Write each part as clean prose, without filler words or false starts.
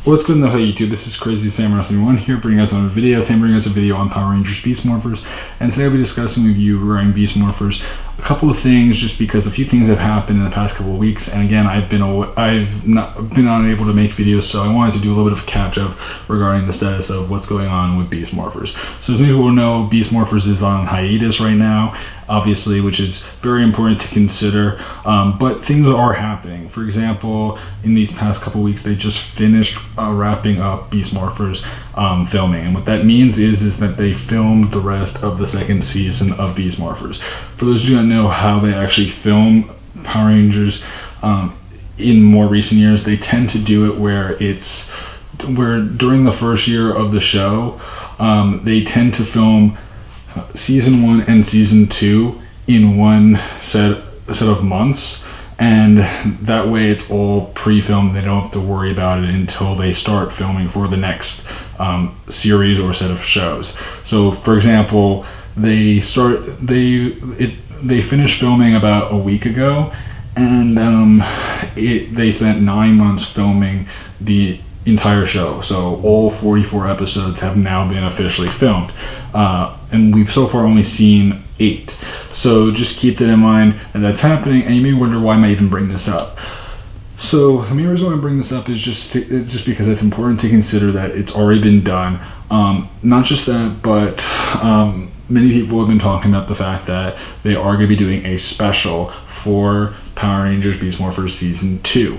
What's good in the hood, YouTube? This is Crazy Samurai 1 here, bringing us another video. Today I'm bringing us a video on Power Rangers Beast Morphers, and today I'll be discussing with you regarding Beast Morphers a couple of things, just because a few things have happened in the past couple of weeks, and again, I've not been unable to make videos, so I wanted to do a little bit of catch up regarding the status of what's going on with Beast Morphers. So as many people know, Beast Morphers is on hiatus right now, obviously, which is very important to consider, but things are happening. For example, in these past couple weeks, they just finished wrapping up Beast Morphers filming, and what that means is that they filmed the rest of the second season of Beast Morphers. For those of you that know how they actually film Power Rangers in more recent years, they tend to do it where during the first year of the show, they tend to film season 1 and season 2 in one set of months, and that way it's all pre-filmed. They don't have to worry about it until they start filming for the next series or set of shows. So for example, they finished filming about a week ago, and they spent 9 months filming the entire show. So all 44 episodes have now been officially filmed, and we've so far only seen 8. So just keep that in mind, and that's happening. And you may wonder, why am I even bring this up? So the main reason why I bring this up is just because it's important to consider that it's already been done. Not just that, but many people have been talking about the fact that they are going to be doing a special for Power Rangers Beast Morphers Season 2.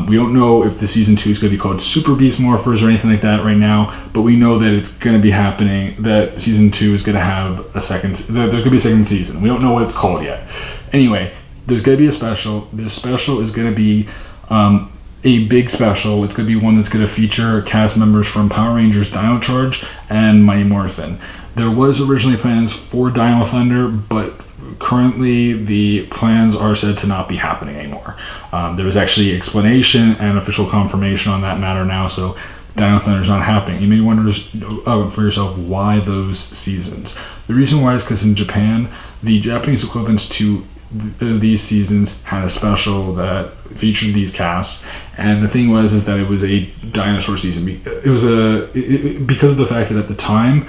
We don't know if the Season 2 is going to be called Super Beast Morphers or anything like that right now, but we know that it's going to be happening, that Season 2 is going to have there's going to be a second season. We don't know what it's called yet. Anyway, there's going to be a special. This special is going to be a big special. It's going to be one that's going to feature cast members from Power Rangers Dino Charge and Mighty Morphin. There was originally plans for Dino Thunder, but currently the plans are said to not be happening anymore. There was actually explanation and official confirmation on that matter now, so Dino Thunder is not happening. You may wonder for yourself, why those seasons? The reason why is because in Japan, the Japanese equivalents to these seasons had a special that featured these casts, and the thing was that it was a dinosaur season. It was because of the fact that at the time,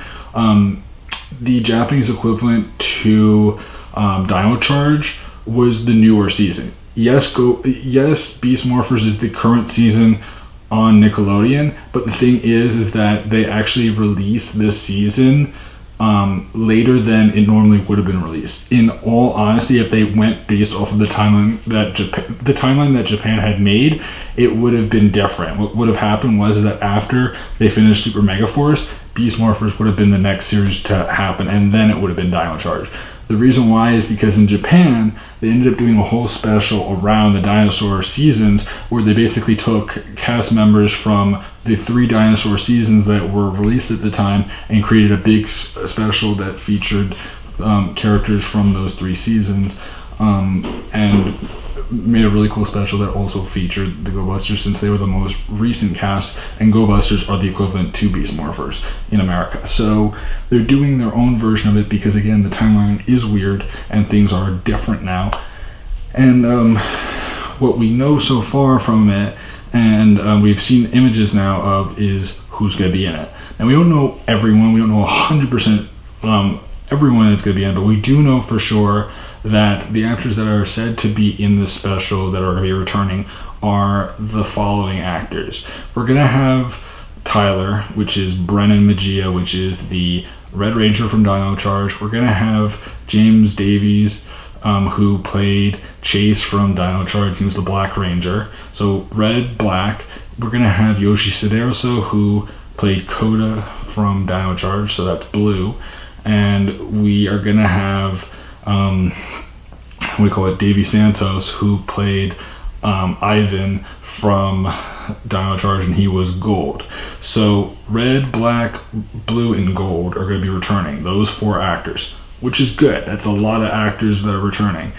the Japanese equivalent to Dino Charge was the newer season. Yes, Beast Morphers is the current season on Nickelodeon, but the thing is that they actually released this season later than it normally would have been released. In all honesty, if they went based off of the timeline that Japan had made, it would have been different. What would have happened was that after they finished Super Mega Force, Beast Morphers would have been the next series to happen, and then it would have been Dino Charge. The reason why is because in Japan, they ended up doing a whole special around the dinosaur seasons, where they basically took cast members from the 3 dinosaur seasons that were released at the time and created a big special that featured characters from those 3 seasons, and made a really cool special that also featured the Go Busters, since they were the most recent cast, and Go Busters are the equivalent to Beast Morphers in America. So they're doing their own version of it because, again, the timeline is weird and things are different now. And what we know so far from it, and we've seen images now of, is who's going to be in it. And we don't know everyone. We don't know 100% everyone that's going to be in it, but we do know for sure that the actors that are said to be in this special that are going to be returning are the following actors. We're going to have Tyler, which is Brennan Magia, which is the Red Ranger from Dino Charge. We're going to have James Davies, who played Chase from Dino Charge. He was the Black Ranger. So red, black. We're going to have Yoshi Sideroso, who played Coda from Dino Charge, so that's blue. And we are going to have Davy Santos, who played Ivan from Dino Charge, and he was gold. So red, black, blue, and gold are going to be returning, those 4 actors, which is good. That's a lot of actors that are returning.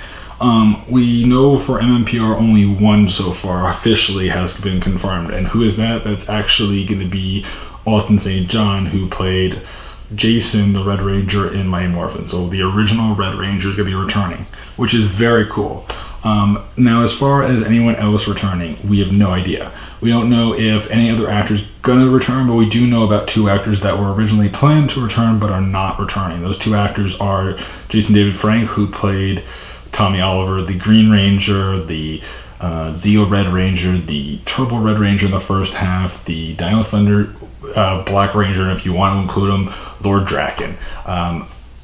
We know for MMPR only 1 so far officially has been confirmed, and who is that? That's actually going to be Austin St. John, who played Jason, the Red Ranger, in Mighty Morphin. So the original Red Ranger is going to be returning, which is very cool. Now, as far as anyone else returning, we have no idea. We don't know if any other actor's gonna return, but we do know about 2 actors that were originally planned to return but are not returning. Those 2 actors are Jason David Frank, who played Tommy Oliver, the Green Ranger, the Zeo Red Ranger, the Turbo Red Ranger in the first half, the Dino Thunder Black Ranger, and if you want to include him, Lord Draken.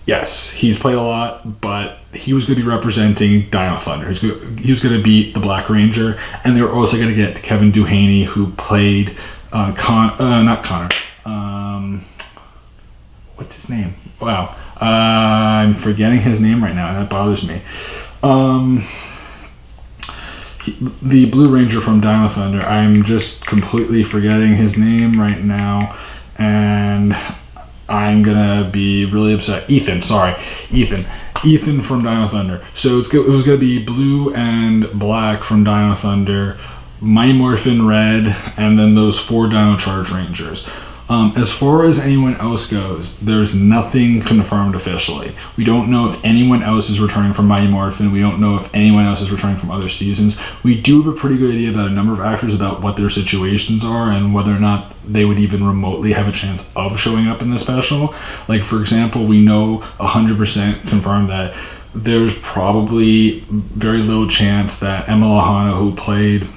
Yes, he's played a lot, but he was going to be representing Dino Thunder. He was going to be the Black Ranger, and they were also going to get Kevin Duhaney, who played not Connor. What's his name? Wow. I'm forgetting his name right now, and that bothers me. The Blue Ranger from Dino Thunder. I'm just completely forgetting his name right now, and I'm gonna be really upset. Ethan from Dino Thunder. So it was gonna be Blue and Black from Dino Thunder, Mighty Morphin Red, and then those 4 Dino Charge Rangers. As far as anyone else goes, there's nothing confirmed officially. We don't know if anyone else is returning from Mighty Morphin. We don't know if anyone else is returning from other seasons. We do have a pretty good idea about a number of actors, about what their situations are and whether or not they would even remotely have a chance of showing up in the special. Like, for example, we know 100% confirmed that there's probably very little chance that Emma Lahana, who played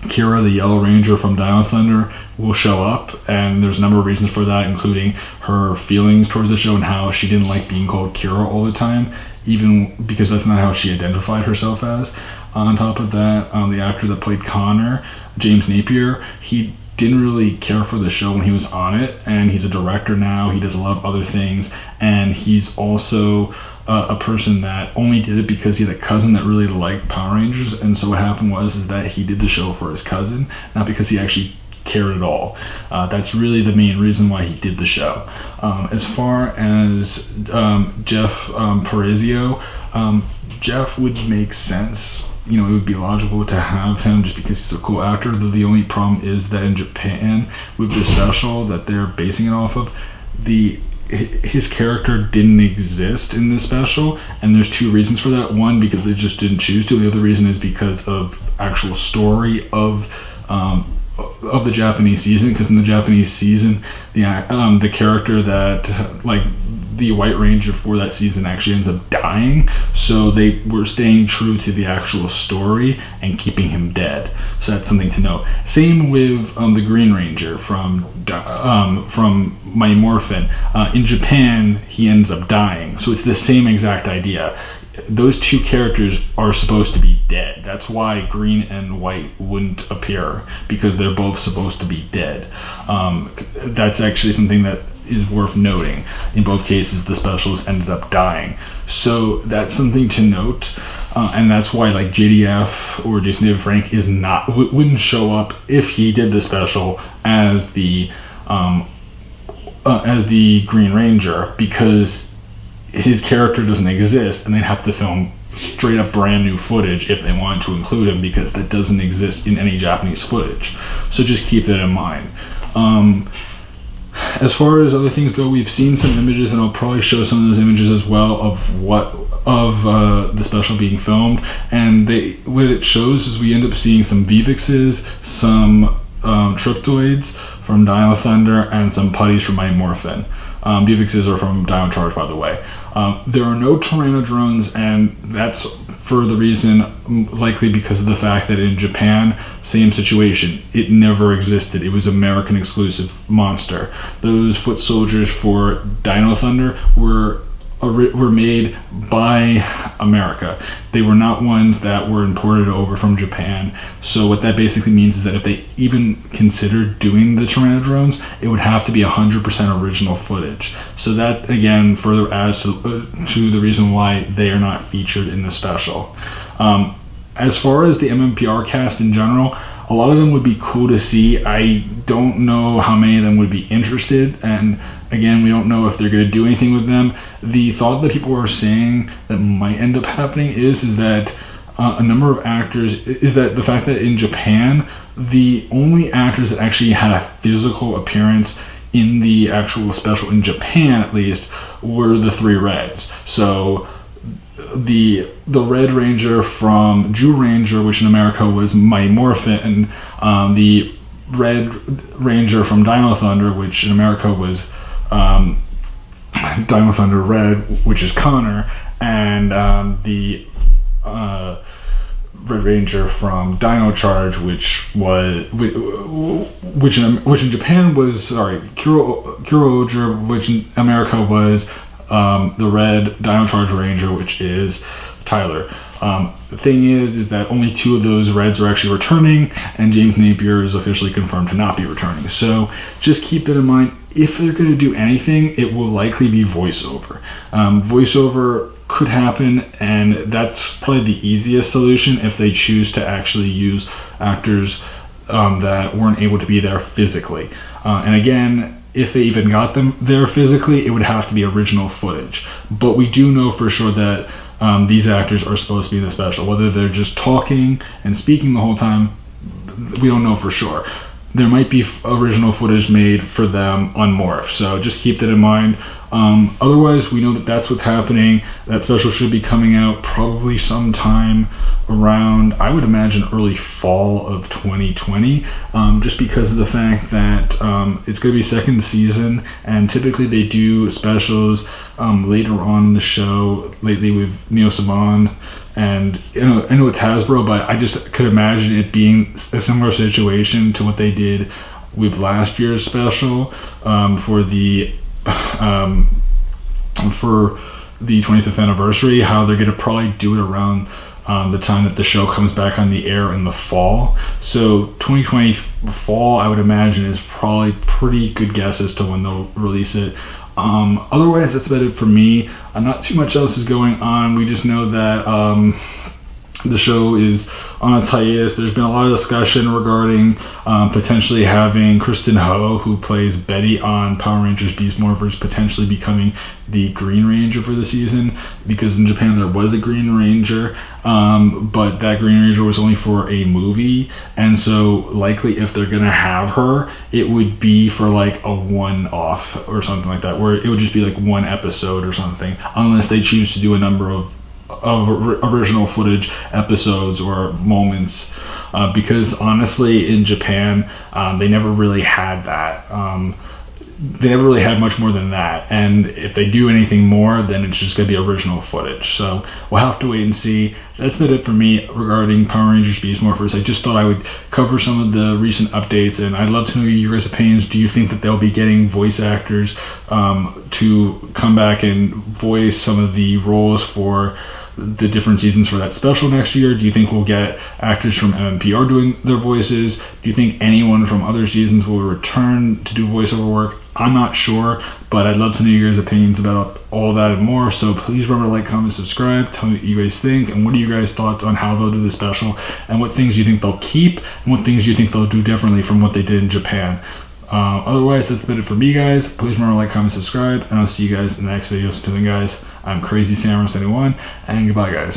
Kira, the Yellow Ranger from Dino Thunder, will show up, and there's a number of reasons for that, including her feelings towards the show and how she didn't like being called Kira all the time, even because that's not how she identified herself as. On top of that, the actor that played Connor, James Napier, he didn't really care for the show when he was on it, and he's a director now. He does a lot of other things, and he's also a person that only did it because he had a cousin that really liked Power Rangers, and so what happened was that he did the show for his cousin, not because he actually cared at all. That's really the main reason why he did the show. As far as Jeff Parizio, Jeff would make sense. It would be logical to have him just because he's a cool actor. Though the only problem is that in Japan, with the special that they're basing it off of, his character didn't exist in this special, and there's 2 reasons for that. One, because they just didn't choose to. The other reason is because of actual story of the Japanese season, because in the Japanese season, the character that, like, the White Ranger for that season actually ends up dying, so they were staying true to the actual story and keeping him dead. So that's something to note. Same with the Green Ranger from Mighty Morphin. In Japan, he ends up dying, so it's the same exact idea. Those 2 characters are supposed to be dead. That's why Green and White wouldn't appear, because they're both supposed to be dead. That's actually something that is worth noting. In both cases, the specials ended up dying. So that's something to note. And that's why, like, JDF or Jason David Frank wouldn't show up if he did the special as the Green Ranger, because his character doesn't exist, and they'd have to film straight up brand new footage if they wanted to include him, because that doesn't exist in any Japanese footage. So just keep that in mind. As far as other things go, we've seen some images, and I'll probably show some of those images as well of the special being filmed. And what it shows is we end up seeing some Vivixes, some Triptoids from Dino Thunder, and some putties from Mighty Morphin. Vivixes are from Dino Charge, by the way. There are no Tyranodrones, and that's for the reason, likely because of the fact that in Japan, same situation, it never existed. It was American exclusive monster. Those foot soldiers for Dino Thunder were made by America. They were not ones that were imported over from Japan. So what that basically means is that if they even considered doing the Tyranodrones, it would have to be 100% original footage. So that, again, further adds to the reason why they are not featured in the special. As far as the MMPR cast in general, a lot of them would be cool to see. I don't know how many of them would be interested, and again, we don't know if they're going to do anything with them. The thought that people are saying that might end up happening is that a number of actors, is that the fact that in Japan, the only actors that actually had a physical appearance in the actual special, in Japan at least, were the 3 Reds. So the Red Ranger from Jew Ranger, which in America was Mighty Morphin, the Red Ranger from Dino Thunder, which in America was Dino Thunder Red, which is Connor, and the Red Ranger from Dino Charge, which in Japan was Kuro-Oger, which in America was the Red Dino Charge Ranger, which is Tyler. The thing is that only 2 of those Reds are actually returning, and James Napier is officially confirmed to not be returning. So just keep that in mind. If they're going to do anything, it will likely be voiceover. Voiceover could happen, and that's probably the easiest solution if they choose to actually use actors that weren't able to be there physically. And again, if they even got them there physically, it would have to be original footage. But we do know for sure that these actors are supposed to be in the special. Whether they're just talking and speaking the whole time, we don't know for sure. There might be original footage made for them on Morph, so just keep that in mind. Otherwise, we know that that's what's happening. That special should be coming out probably sometime around, I would imagine, early fall of 2020, just because of the fact that it's going to be second season, and typically they do specials later on in the show, lately with Neo Saban. And I know it's Hasbro, but I just could imagine it being a similar situation to what they did with last year's special for the 25th anniversary. How they're going to probably do it around the time that the show comes back on the air in the fall. So 2020 fall, I would imagine, is probably pretty good guess as to when they'll release it. Otherwise, that's about it for me. Not too much else is going on. We just know that the show is on its hiatus. There's been a lot of discussion regarding potentially having Kristen Ho, who plays Betty on Power Rangers Beast Morphers, potentially becoming the Green Ranger for the season, because in Japan there was a Green Ranger, but that Green Ranger was only for a movie, and so likely if they're gonna have her, it would be for like a one-off or something like that, where it would just be like one episode or something, unless they choose to do a number of original footage episodes or moments, because honestly in Japan they never really had that. They never really had much more than that, and if they do anything more, then it's just going to be original footage. So we'll have to wait and see. That's been it for me regarding Power Rangers Beast Morphers. I just thought I would cover some of the recent updates, and I'd love to know your guys' opinions. Do you think that they'll be getting voice actors to come back and voice some of the roles for the different seasons for that special next year? Do you think we'll get actors from MMPR doing their voices? Do you think anyone from other seasons will return to do voiceover work? I'm not sure, but I'd love to know your guys' opinions about all that and more. So please remember to like, comment, subscribe. Tell me what you guys think, and what are you guys' thoughts on how they'll do the special, and what things you think they'll keep, and what things you think they'll do differently from what they did in Japan. Otherwise, that's been it for me, guys. Please remember to like, comment, subscribe, and I'll see you guys in the next video. So until then, guys, I'm Crazy Samurai 71, and goodbye, guys.